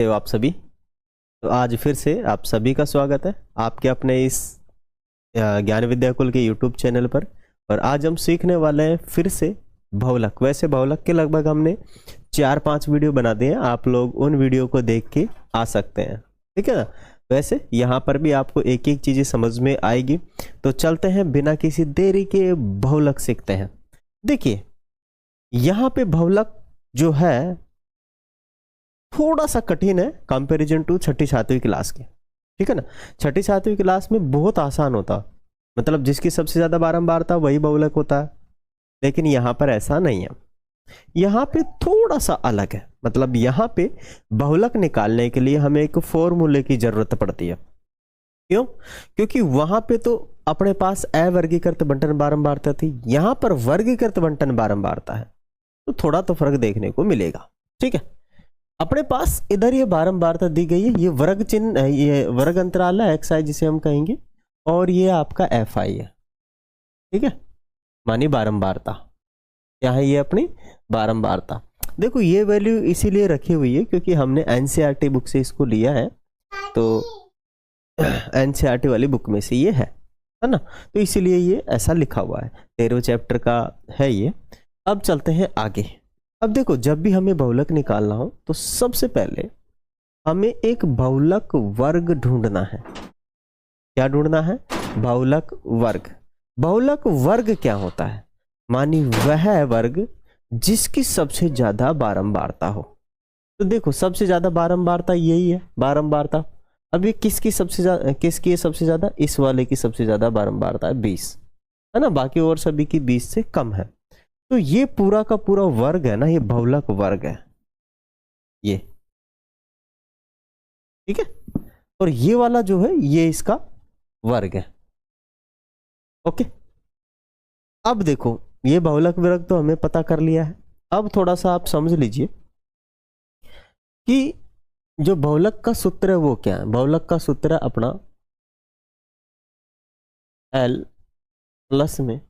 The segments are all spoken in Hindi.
आप सभी। तो आज फिर से आप सभी का स्वागत है आपके अपने इस ज्ञान विद्या कुल के यूट्यूब चैनल पर। और आज हम सीखने वाले हैं फिर से बहुलक। वैसे बहुलक के लगभग हमने 4-5 वीडियो बना दिए हैं, आप लोग उन वीडियो को देख के आ सकते हैं, ठीक है ना। वैसे यहाँ पर भी आपको एक एक चीज़ें समझ में आएगी। तो चलते हैं बिना किसी देरी के बहुलक सीखते हैं। देखिए यहाँ पे बहुलक जो है थोड़ा सा कठिन है कंपैरिजन टू 6ठी-7वीं क्लास के, ठीक है ना। 6ठी-7वीं क्लास में बहुत आसान होता, मतलब जिसकी सबसे ज्यादा बारंबारता वही बहुलक होता है, लेकिन यहाँ पर ऐसा नहीं है। यहाँ पे थोड़ा सा अलग है, मतलब यहाँ पे बहुलक निकालने के लिए हमें एक फॉर्मूले की जरूरत पड़ती है। क्यों? क्योंकि वहां पे तो अपने पास अवर्गीकृत बंटन बारंबारता थी, यहाँ पर वर्गीकृत बंटन बारंबारता है, तो थोड़ा तो फर्क देखने को मिलेगा, ठीक है। अपने पास इधर ये बारंबारता दी गई है, ये वर्ग चिन्ह, ये वर्ग अंतराल है एक्स आई जिसे हम कहेंगे, और ये आपका एफ आई है, ठीक है। मानी बारंबारता क्या है, ये अपनी बारंबारता। देखो ये वैल्यू इसीलिए रखी हुई है क्योंकि हमने एनसीईआरटी बुक से इसको लिया है, तो एनसीईआरटी वाली बुक में से ये है ना, तो इसीलिए ये ऐसा लिखा हुआ है। 13वें चैप्टर का है ये। अब चलते हैं आगे। अब देखो जब भी हमें बहुलक निकालना हो तो सबसे पहले हमें एक बहुलक वर्ग ढूंढना है। क्या ढूंढना है? बहुलक वर्ग। बहुलक वर्ग क्या होता है? मानी वह वर्ग जिसकी सबसे ज्यादा बारंबारता हो। तो देखो सबसे ज्यादा बारंबारता यही है, बारंबारता। अब ये किसकी सबसे ज्यादा, किसकी है सबसे ज्यादा? इस वाले की सबसे ज्यादा बारंबारता है 20, है ना, बाकी और सभी की 20 से कम है। तो ये पूरा का पूरा वर्ग है ना, ये बहुलक वर्ग है ये, ठीक है। और ये वाला जो है ये इसका वर्ग है, ओके। अब देखो ये बहुलक वर्ग तो हमें पता कर लिया है। अब थोड़ा सा आप समझ लीजिए कि जो बहुलक का सूत्र है वो क्या है। बहुलक का सूत्र है अपना L प्लस में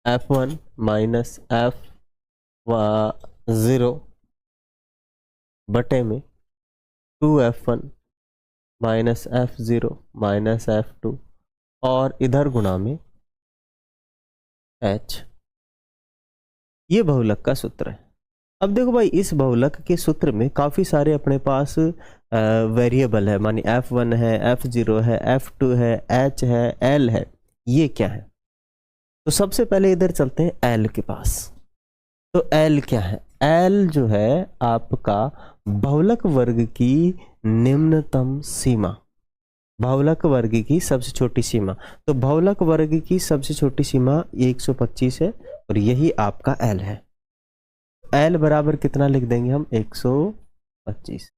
F1 माइनस F0 बटे में 2F1 minus F0 minus F2 और इधर गुणा में H। ये बहुलक का सूत्र है। अब देखो भाई इस बहुलक के सूत्र में काफी सारे अपने पास वेरिएबल है, मानी F1 है, F0 है, F2 है, H है, L है। ये क्या है? तो सबसे पहले इधर चलते हैं L के पास। तो L क्या है? L जो है आपका बहुलक वर्ग की निम्नतम सीमा, बहुलक वर्ग की सबसे छोटी सीमा। तो बहुलक वर्ग की सबसे छोटी सीमा 125 है और यही आपका L है। L बराबर कितना लिख देंगे हम? 125।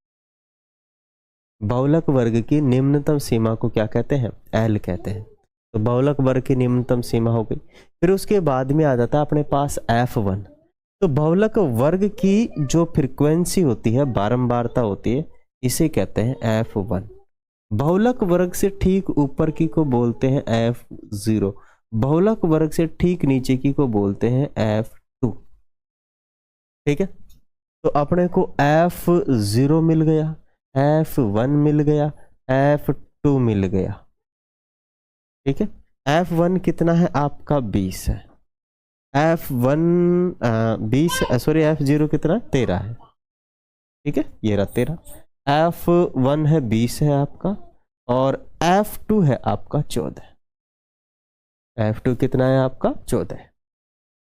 बहुलक वर्ग की निम्नतम सीमा को क्या कहते हैं? L कहते हैं। तो बहुलक वर्ग की निम्नतम सीमा हो गई। फिर उसके बाद में आ जाता है अपने पास F1। तो बहुलक वर्ग की जो फ्रीक्वेंसी होती है, बारंबारता होती है, इसे कहते हैं F1। बहुलक वर्ग से ठीक ऊपर की को बोलते हैं F0। बहुलक वर्ग से ठीक नीचे की को बोलते हैं F2, ठीक है। तो अपने को F0 मिल गया, F1 मिल गया, F2 मिल गया, ठीक है। F1 कितना है आपका? 20 है। F1 20, सॉरी F0 कितना? 13 है, ठीक है, ये रहा 13। F1 है 20 है आपका, और F2 है आपका 14। F2 कितना है आपका? 14।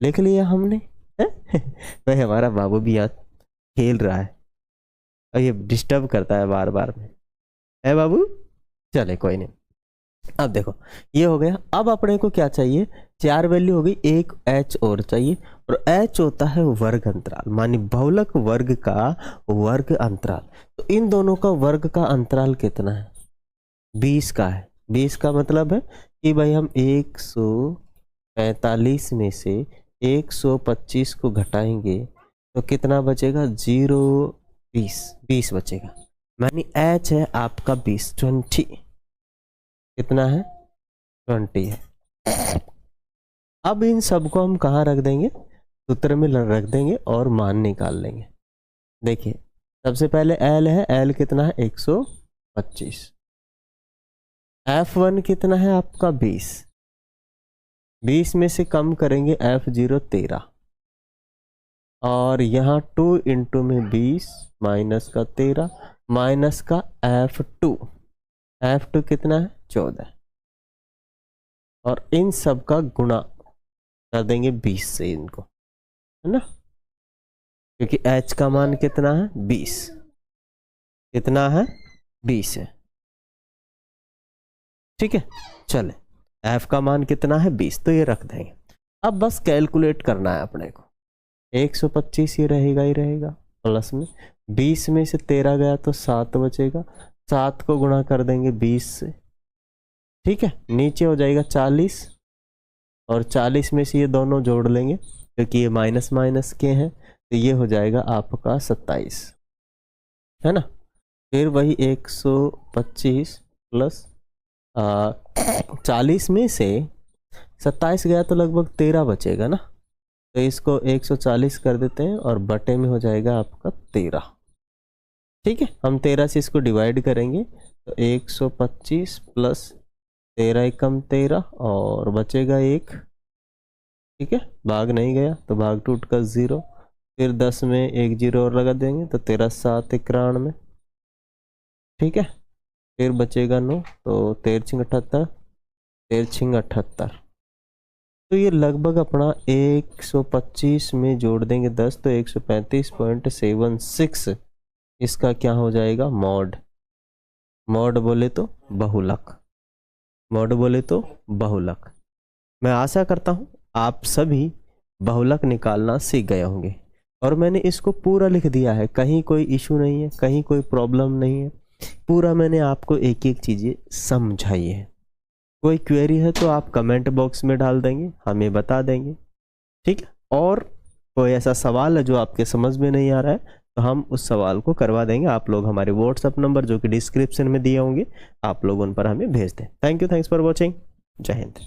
लिख लिया हमने भाई हमारा बाबू भी यहाँ खेल रहा है और ये डिस्टर्ब करता है बार बार में, है बाबू? चले कोई नहीं। अब देखो ये हो गया। अब अपने को क्या चाहिए? 4 वैल्यू हो गई, एक H और चाहिए, और H होता है वर्ग अंतराल, मानी बहुलक वर्ग का वर्ग अंतराल। तो इन दोनों का वर्ग का अंतराल कितना है? 20 का है। 20 का मतलब है कि भाई हम 145 में से 125 को घटाएंगे तो कितना बचेगा? 20 बचेगा। मानी H है आपका 20, 20 कितना है? 20 है। अब इन सबको हम कहाँ रख देंगे? सूत्र में रख देंगे और मान निकाल लेंगे। देखिए सबसे पहले एल है, एल कितना है 125, F1 कितना है आपका 20, 20 में से कम करेंगे F0 13, और यहाँ 2 इंटू में 20 माइनस का 13 माइनस का F2, F2 कितना है 14, और इन सब का गुणा कर देंगे 20 से इनको, है ना, क्योंकि H का मान कितना है 20, कितना है 20 है, ठीक है। चले F का मान कितना है 20, तो ये रख देंगे। अब बस कैलकुलेट करना है अपने को, 125 ये रहेगा ही रहेगा, प्लस में 20 में से 13 गया तो 7 बचेगा, 7 को गुणा कर देंगे 20 से, ठीक है, नीचे हो जाएगा 40, और 40 में से ये दोनों जोड़ लेंगे क्योंकि ये माइनस माइनस के हैं, तो ये हो जाएगा आपका 27, है ना। फिर वही 125 प्लस 40 में से 27 गया तो लगभग 13 बचेगा ना, तो इसको 140 कर देते हैं और बटे में हो जाएगा आपका 13, ठीक है। हम 13 से इसको डिवाइड करेंगे तो 125 प्लस 13 एकम 13 और बचेगा 1, ठीक है, भाग नहीं गया तो भाग टूट का 0, फिर 10 में 1 0 और लगा देंगे तो 13 7 91, ठीक है, फिर बचेगा 9, तो 13 छिंग 78, 13 छिंग 78, तो ये लगभग अपना 125 में जोड़ देंगे 10 तो 135.76 इसका क्या हो जाएगा मॉड, मॉड बोले तो बहुलक, मॉड बोले तो बहुलक। मैं आशा करता हूँ आप सभी बहुलक निकालना सीख गए होंगे, और मैंने इसको पूरा लिख दिया है, कहीं कोई इशू नहीं है, कहीं कोई प्रॉब्लम नहीं है, पूरा मैंने आपको एक एक चीज़ें समझाई है। कोई क्वेरी है तो आप कमेंट बॉक्स में डाल देंगे, हमें बता देंगे, ठीक है, और कोई ऐसा सवाल है जो आपके समझ में नहीं आ रहा है तो हम उस सवाल को करवा देंगे। आप लोग हमारे व्हाट्सएप नंबर जो कि डिस्क्रिप्शन में दिए होंगे, आप लोग उन पर हमें भेज दें। Thank you, thanks for watching, जय हिंद।